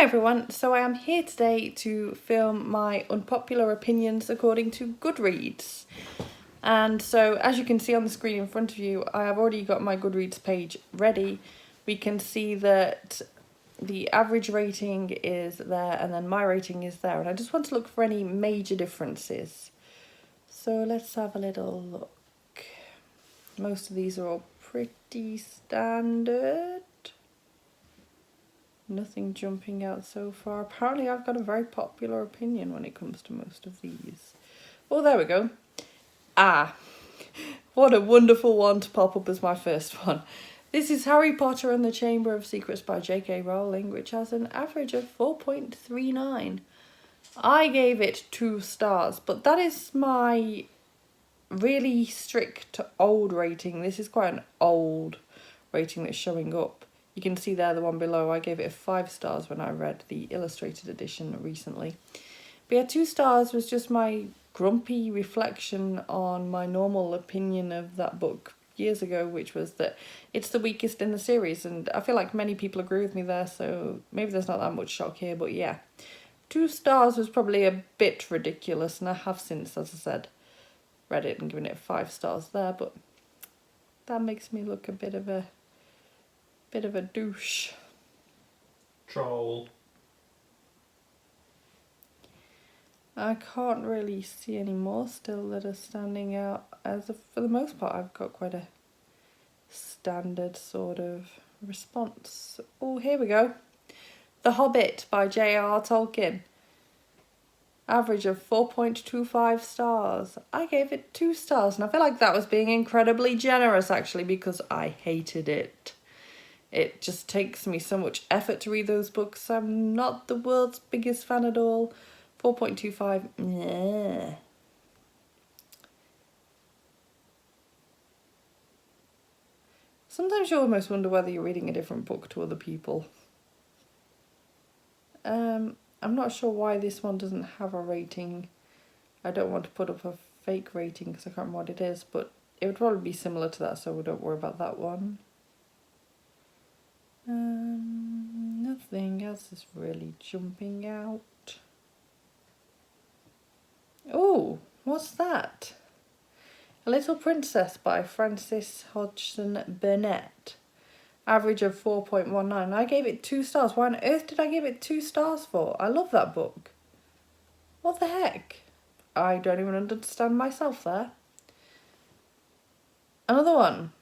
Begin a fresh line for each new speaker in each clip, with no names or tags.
Hi everyone, so I am here today to film my unpopular opinions according to Goodreads. And so as you can see on the screen in front of you, I have already got my Goodreads page ready. We can see that the average rating is there and then my rating is there. And I just want to look for any major differences. So let's have a little look. Most of these are all pretty standard. Nothing jumping out so far. Apparently I've got a very popular opinion when it comes to most of these. Oh, there we go. What a wonderful one to pop up as my first one. This is Harry Potter and the Chamber of Secrets by J.K. Rowling, which has an average of 4.39. I gave it 2 stars, but that is my really strict old rating. This is quite an old rating that's showing up. You can see there the one below, I gave it 5 stars when I read the illustrated edition recently. But yeah, 2 stars was just my grumpy reflection on my normal opinion of that book years ago, which was that it's the weakest in the series. And I feel like many people agree with me there, so maybe there's not that much shock here, but yeah. 2 stars was probably a bit ridiculous, and I have since, as I said, read it and given it 5 stars there, but that makes me look a bit of a douche.
Troll.
I can't really see any more still that are standing out. For the most part, I've got quite a standard sort of response. Oh, here we go. The Hobbit by J.R.R. Tolkien. Average of 4.25 stars. I gave it 2 stars, and I feel like that was being incredibly generous actually, because I hated it. It just takes me so much effort to read those books. I'm not the world's biggest fan at all. 4.25, yeah. Sometimes you almost wonder whether you're reading a different book to other people. I'm not sure why this one doesn't have a rating. I don't want to put up a fake rating because I can't remember what it is, but it would probably be similar to that, so we don't worry about that one. Nothing else is really jumping out. Oh, what's that? A Little Princess by Frances Hodgson Burnett. Average of 4.19. I gave it 2 stars. Why on earth did I give it 2 stars for? I love that book. What the heck? I don't even understand myself there. Another one.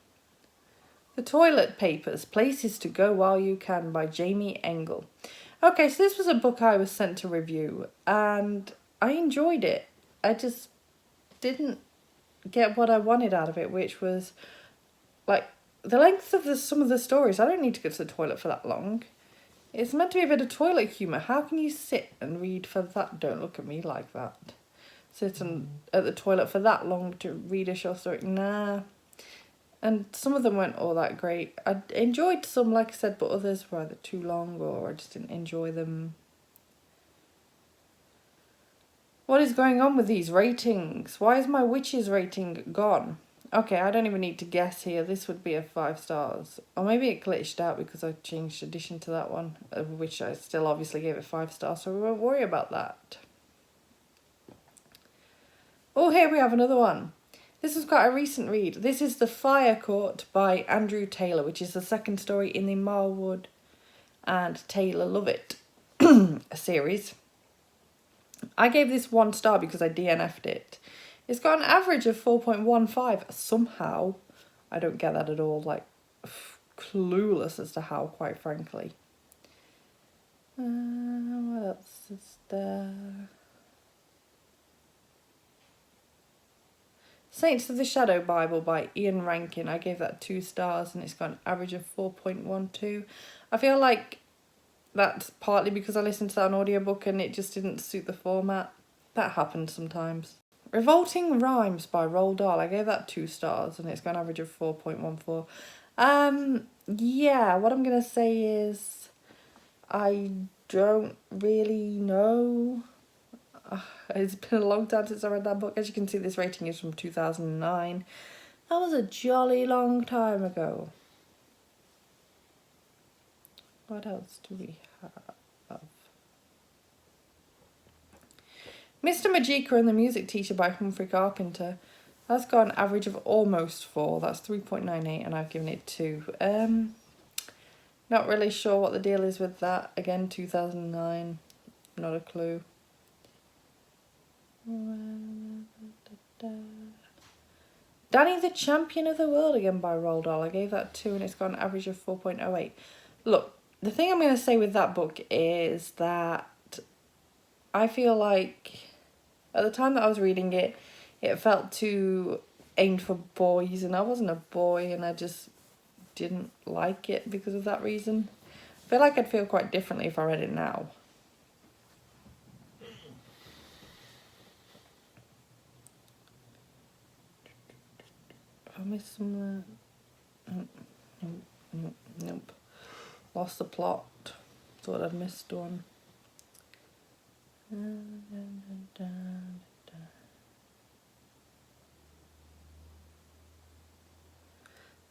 The Toilet Papers, Places to Go While You Can by Jamie Engel. Okay, so this was a book I was sent to review and I enjoyed it. I just didn't get what I wanted out of it, which was like the length of some of the stories. I don't need to go to the toilet for that long. It's meant to be a bit of toilet humour. How can you sit and read for that? Don't look at me like that. Sit at the toilet for that long to read a short story? Nah. And some of them weren't all that great. I enjoyed some, like I said, but others were either too long or I just didn't enjoy them. What is going on with these ratings? Why is my Witches rating gone? Okay, I don't even need to guess here. This would be a 5 stars. Or maybe it glitched out because I changed addition to that one, of which I still obviously gave it 5 stars, so we won't worry about that. Oh, here we have another one. This is quite a recent read. This is The Fire Court by Andrew Taylor, which is the second story in the Marwood and Taylor Lovett series. I gave this 1 star because I DNF'd it. It's got an average of 4.15 somehow. I don't get that at all. Like, clueless as to how, quite frankly. What else is there? Saints of the Shadow Bible by Ian Rankin. I gave that 2 stars and it's got an average of 4.12. I feel like that's partly because I listened to that on audiobook and it just didn't suit the format. That happens sometimes. Revolting Rhymes by Roald Dahl. I gave that 2 stars and it's got an average of 4.14. Yeah, what I'm going to say is I don't really know. It's been a long time since I read that book. As you can see, this rating is from 2009. That was a jolly long time ago. What else do we have? Mr. Magica and the Music Teacher by Humphrey Carpenter. That's got an average of almost 4. That's 3.98 and I've given it 2. Not really sure what the deal is with that. Again, 2009. Not a clue. Danny the Champion of the World again by Roald Dahl. I gave that 2 and it's got an average of 4.08. Look, the thing I'm going to say with that book is that I feel like at the time that I was reading it, it felt too aimed for boys and I wasn't a boy and I just didn't like it because of that reason. I feel like I'd feel quite differently if I read it now. I missed some. Nope. Lost the plot. Thought I'd missed one.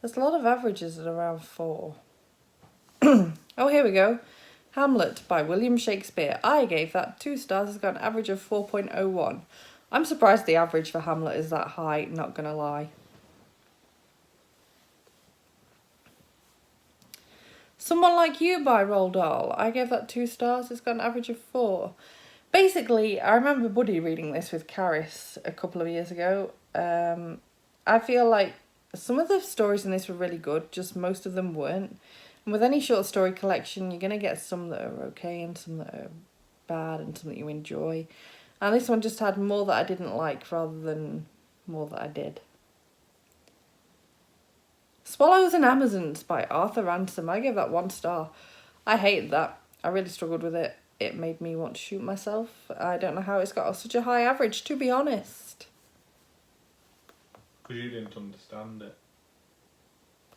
There's a lot of averages at around 4. Oh, here we go. Hamlet by William Shakespeare. I gave that 2 stars. It's got an average of 4.01. I'm surprised the average for Hamlet is that high, not gonna lie. Someone Like You by Roald Dahl. I gave that 2 stars. It's got an average of 4. Basically, I remember Buddy reading this with Caris a couple of years ago. I feel like some of the stories in this were really good, just most of them weren't. And with any short story collection, you're going to get some that are okay and some that are bad and some that you enjoy. And this one just had more that I didn't like rather than more that I did. Swallows and Amazons by Arthur Ransom. I gave that 1 star. I hated that. I really struggled with it. It made me want to shoot myself. I don't know how it's got such a high average, to be honest.
Because you didn't understand it.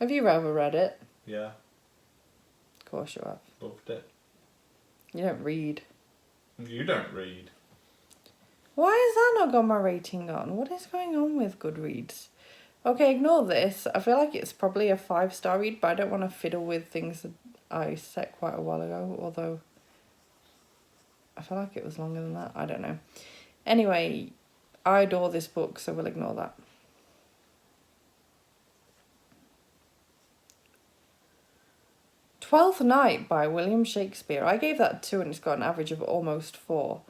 Have you ever read it?
Yeah.
Of course you have.
Loved it.
You don't read.
You don't read.
Why has that not got my rating on? What is going on with Goodreads? Okay, ignore this. I feel like it's probably a 5-star read, but I don't want to fiddle with things that I set quite a while ago, although I feel like it was longer than that. I don't know. Anyway, I adore this book, so we'll ignore that. Twelfth Night by William Shakespeare. I gave that 2 and it's got an average of almost 4.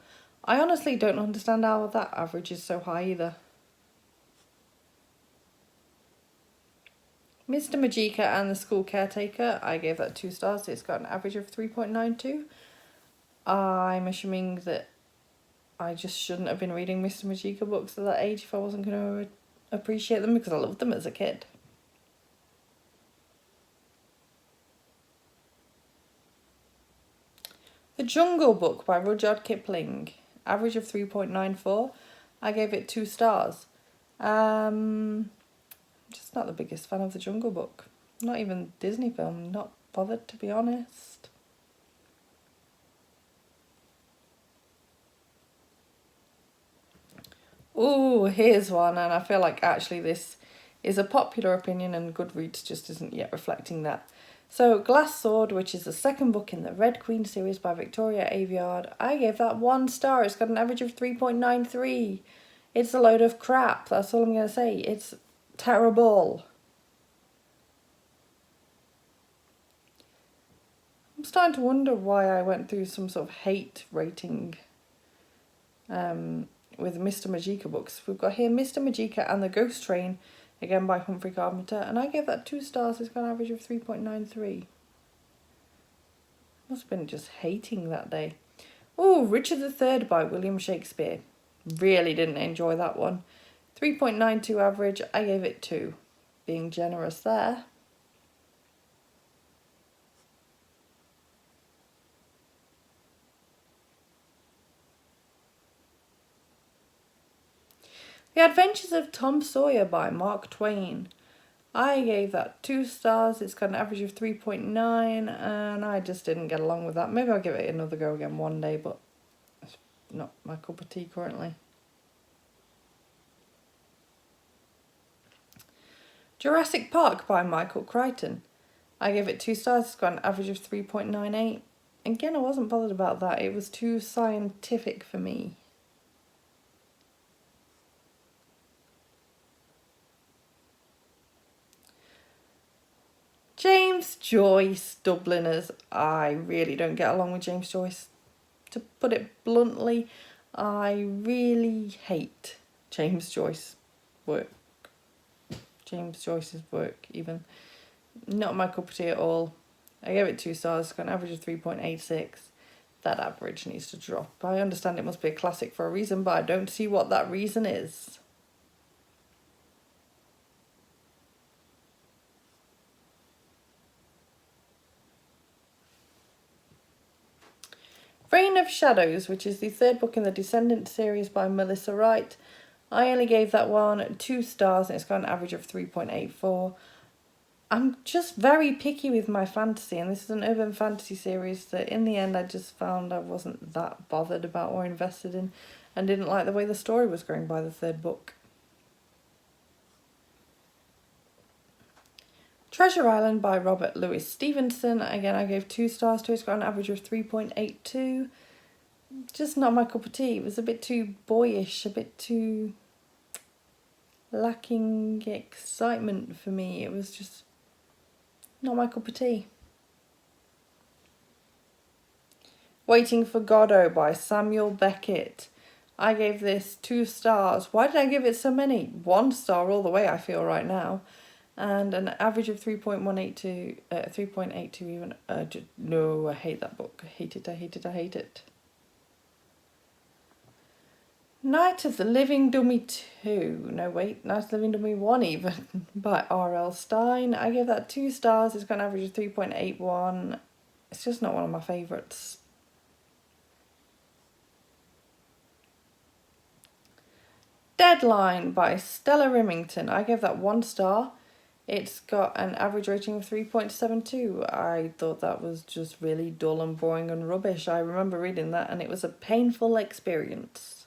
I honestly don't understand how that average is so high either. Mr. Magica and the School Caretaker. I gave that 2 stars. It's got an average of 3.92. I'm assuming that I just shouldn't have been reading Mr. Magica books at that age if I wasn't going to appreciate them because I loved them as a kid. The Jungle Book by Rudyard Kipling. Average of 3.94. I gave it 2 stars. I'm just not the biggest fan of The Jungle Book. Not even Disney film. Not bothered, to be honest. Ooh, here's one, and I feel like actually this is a popular opinion and Goodreads just isn't yet reflecting that. So, Glass Sword, which is the second book in the Red Queen series by Victoria Aveyard, I gave that 1 star. It's got an average of 3.93. It's a load of crap, that's all I'm going to say. It's terrible. I'm starting to wonder why I went through some sort of hate rating with Mr. Magica books. We've got here Mr. Magica and the Ghost Train, again by Humphrey Carpenter, and I gave that 2 stars. It's got an average of 3.93. Must have been just hating that day. Oh, Richard III by William Shakespeare. Really didn't enjoy that one. 3.92 average. I gave it 2. Being generous there. The Adventures of Tom Sawyer by Mark Twain. I gave that 2 stars. It's got an average of 3.9 and I just didn't get along with that. Maybe I'll give it another go again one day, but it's not my cup of tea currently. Jurassic Park by Michael Crichton. I gave it 2 stars. It's got an average of 3.98. Again, I wasn't bothered about that. It was too scientific for me. Joyce Dubliners. I really don't get along with James Joyce. To put it bluntly, I really hate James Joyce's work. James Joyce's work, even. Not my cup of tea at all. I gave it 2 stars, got an average of 3.86. That average needs to drop. I understand it must be a classic for a reason, but I don't see what that reason is. Reign of Shadows, which is the 3rd book in the Descendant series by Melissa Wright. I only gave that one 2 stars and it's got an average of 3.84. I'm just very picky with my fantasy, and this is an urban fantasy series that in the end I just found I wasn't that bothered about or invested in, and didn't like the way the story was going by the 3rd book. Treasure Island by Robert Louis Stevenson. Again, I gave 2 stars to it. It's got an average of 3.82. Just not my cup of tea. It was a bit too boyish, a bit too lacking excitement for me. It was just not my cup of tea. Waiting for Godot by Samuel Beckett. I gave this 2 stars. Why did I give it so many? 1 star all the way, I feel right now. And an average of 3.182, 3.82 even. No, I hate that book. I hate it, I hate it, I hate it. Night of the Living Dummy 2. No, wait. Night of the Living Dummy 1 even. By R.L. Stein. I gave that 2 stars. It's got an average of 3.81. It's just not one of my favourites. Deadline by Stella Rimington. I gave that 1 star. It's got an average rating of 3.72. I thought that was just really dull and boring and rubbish. I remember reading that and it was a painful experience.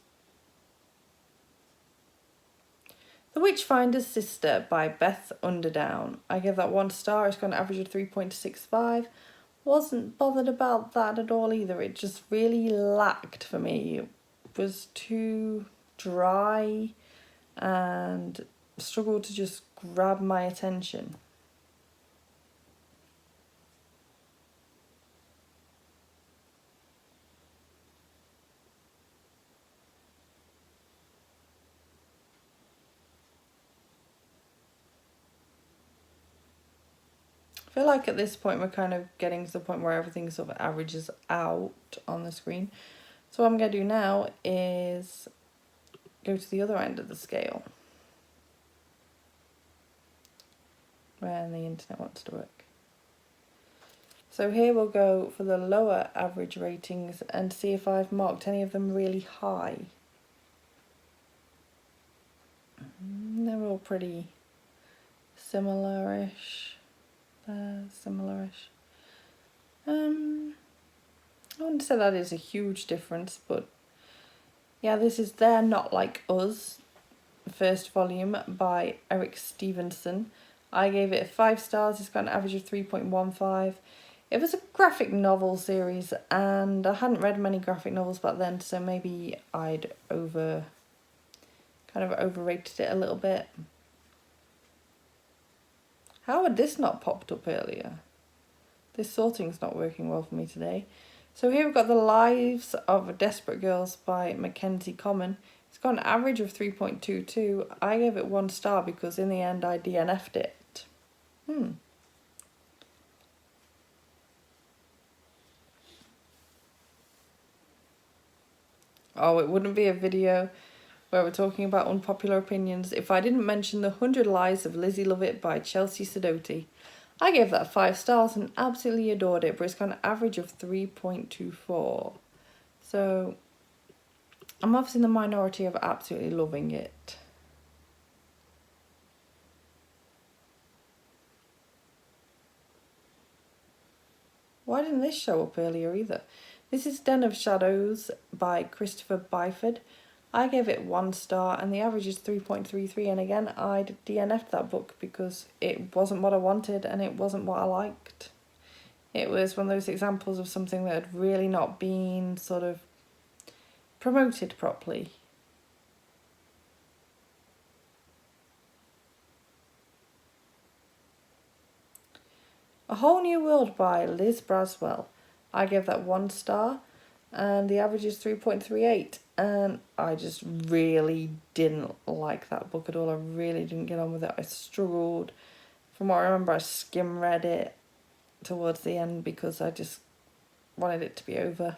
The Witchfinder's Sister by Beth Underdown. I gave that 1 star. It's got an average of 3.65. Wasn't bothered about that at all either. It just really lacked for me. It was too dry and struggled to just grab my attention. I feel like at this point we're kind of getting to the point where everything sort of averages out on the screen. So what I'm going to do now is go to the other end of the scale, when the internet wants to work. So here we'll go for the lower average ratings and see if I've marked any of them really high. They're all pretty similar-ish. Similar-ish. I wouldn't say that is a huge difference, but yeah, this is They're Not Like Us, first volume by Eric Stevenson. I gave it 5 stars. It's got an average of 3.15. It was a graphic novel series, and I hadn't read many graphic novels back then, so maybe I'd overrated it a little bit. How had this not popped up earlier? This sorting's not working well for me today. So here we've got The Lives of Desperate Girls by Mackenzie Common. It's got an average of 3.22. I gave it 1 star because in the end I DNF'd it. Oh, it wouldn't be a video where we're talking about unpopular opinions if I didn't mention The 100 Lies of Lizzie Lovett by Chelsea Sidoti. I gave that 5 stars and absolutely adored it, but it's got an average of 3.24. So I'm obviously in the minority of absolutely loving it. Why didn't this show up earlier either? This is Den of Shadows by Christopher Byford. I gave it 1 star and the average is 3.33, and again I'd DNF'd that book because it wasn't what I wanted and it wasn't what I liked. It was one of those examples of something that had really not been sort of promoted properly. A Whole New World by Liz Braswell. I gave that 1 star and the average is 3.38, and I just really didn't like that book at all. I really didn't get on with it. I struggled. From what I remember, I skim read it towards the end because I just wanted it to be over.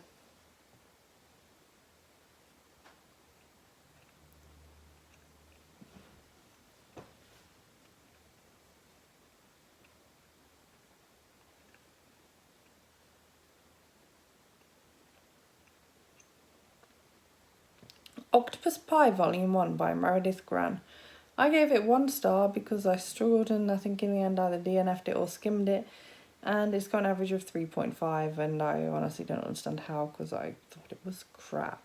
Octopus Pie Volume 1 by Meredith Gran. I gave it 1 star because I struggled and I think in the end either DNF'd it or skimmed it, and it's got an average of 3.5, and I honestly don't understand how because I thought it was crap.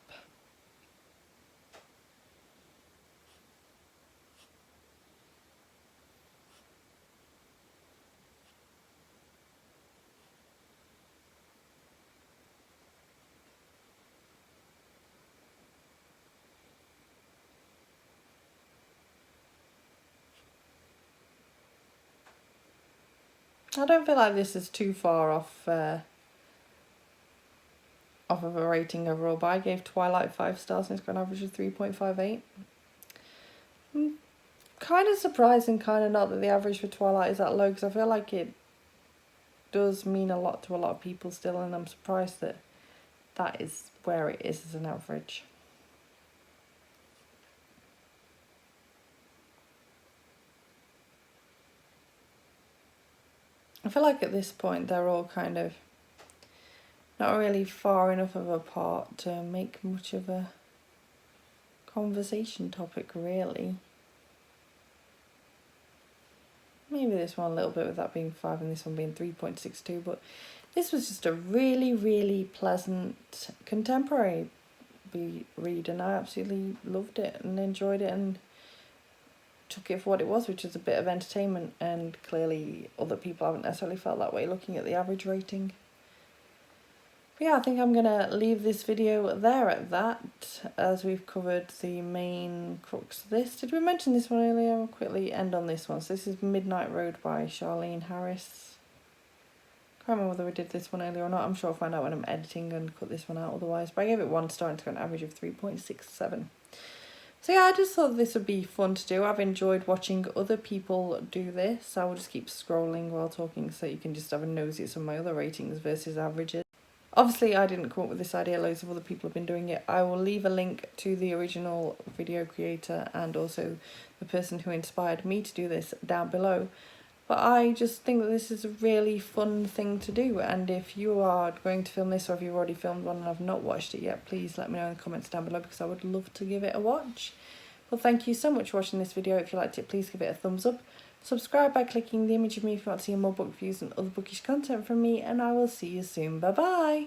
I don't feel like this is too far off of a rating overall, but I gave Twilight 5 stars and it's got an average of 3.58. Kind of surprised and kind of not that the average for Twilight is that low, because I feel like it does mean a lot to a lot of people still, and I'm surprised that that is where it is as an average. I feel like at this point they're all kind of not really far enough of apart to make much of a conversation topic, really. Maybe this one a little bit with that being 5 and this one being 3.62, but this was just a really, really pleasant contemporary read, and I absolutely loved it and enjoyed it and took it for what it was, which is a bit of entertainment, and clearly other people haven't necessarily felt that way looking at the average rating. But yeah, I think I'm going to leave this video there at that, as we've covered the main crux of this. Did we mention this one earlier? I'll quickly end on this one. So this is Midnight Road by Charlene Harris. Can't remember whether we did this one earlier or not. I'm sure I'll find out when I'm editing and cut this one out otherwise. But I gave it 1 star and it's got an average of 3.67. So yeah, I just thought this would be fun to do. I've enjoyed watching other people do this. I will just keep scrolling while talking so you can just have a nosy at some of my other ratings versus averages. Obviously, I didn't come up with this idea, loads of other people have been doing it. I will leave a link to the original video creator and also the person who inspired me to do this down below. But I just think that this is a really fun thing to do, and if you are going to film this or if you've already filmed one and I've not watched it yet, please let me know in the comments down below because I would love to give it a watch. Well, thank you so much for watching this video. If you liked it, please give it a thumbs up. Subscribe by clicking the image of me if you want to see more book reviews and other bookish content from me, and I will see you soon. Bye bye!